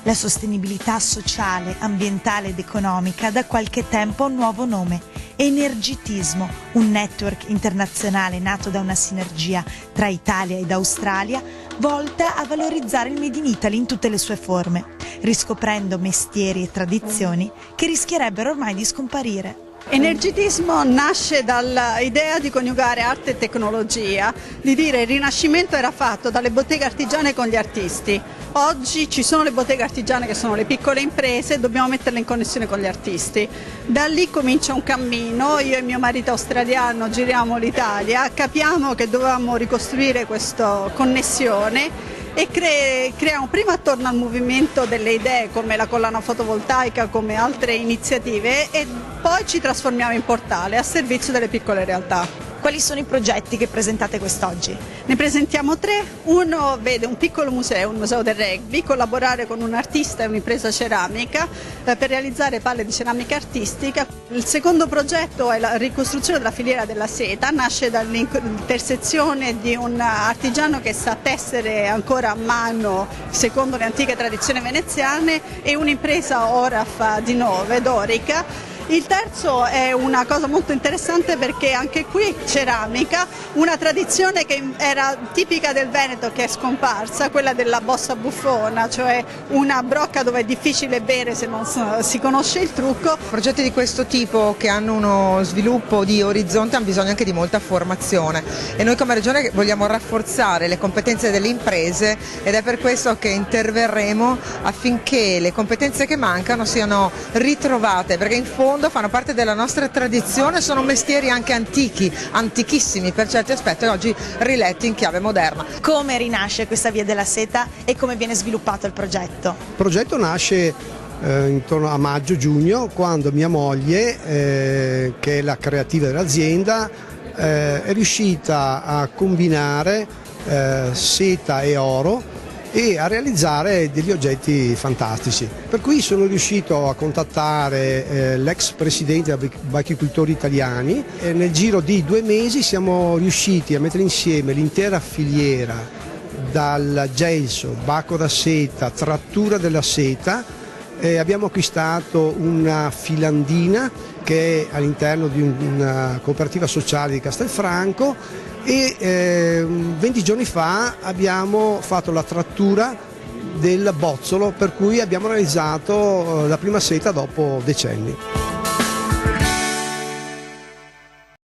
La sostenibilità sociale, ambientale ed economica da qualche tempo ha un nuovo nome: Energitismo, un network internazionale nato da una sinergia tra Italia ed Australia, volta a valorizzare il Made in Italy in tutte le sue forme, riscoprendo mestieri e tradizioni che rischierebbero ormai di scomparire. Energitismo nasce dall'idea di coniugare arte e tecnologia, di dire il Rinascimento era fatto dalle botteghe artigiane con gli artisti. Oggi ci sono le botteghe artigiane che sono le piccole imprese e dobbiamo metterle in connessione con gli artisti. Da lì comincia un cammino, io e mio marito australiano giriamo l'Italia, capiamo che dovevamo ricostruire questa connessione e creiamo prima attorno al movimento delle idee come la collana fotovoltaica, come altre iniziative, e poi ci trasformiamo in portale a servizio delle piccole realtà. Quali sono i progetti che presentate quest'oggi? Ne presentiamo 3, uno vede un piccolo museo, un museo del rugby, collaborare con un artista e un'impresa ceramica per realizzare palle di ceramica artistica. Il secondo progetto è la ricostruzione della filiera della seta, nasce dall'intersezione di un artigiano che sa tessere ancora a mano secondo le antiche tradizioni veneziane e un'impresa Oraf di Nove, dorica. Il terzo è una cosa molto interessante perché anche qui ceramica, una tradizione che era tipica del Veneto che è scomparsa, quella della bossa buffona, cioè una brocca dove è difficile bere se non si conosce il trucco. Progetti di questo tipo che hanno uno sviluppo di orizzonte hanno bisogno anche di molta formazione e noi come Regione vogliamo rafforzare le competenze delle imprese ed è per questo che interverremo affinché le competenze che mancano siano ritrovate, perché in fondo fanno parte della nostra tradizione, sono mestieri anche antichi, antichissimi per certi aspetti, oggi riletti in chiave moderna. Come rinasce questa Via della Seta e come viene sviluppato il progetto? Il progetto nasce intorno a maggio-giugno, quando mia moglie, che è la creativa dell'azienda, è riuscita a combinare seta e oro e a realizzare degli oggetti fantastici. Per cui sono riuscito a contattare l'ex presidente dei Bachicoltori Italiani e nel giro di 2 mesi siamo riusciti a mettere insieme l'intera filiera, dal gelso, bacco da seta, trattura della seta, e abbiamo acquistato una filandina che è all'interno di una cooperativa sociale di Castelfranco e 20 giorni fa abbiamo fatto la trattura del bozzolo, per cui abbiamo realizzato la prima seta dopo decenni.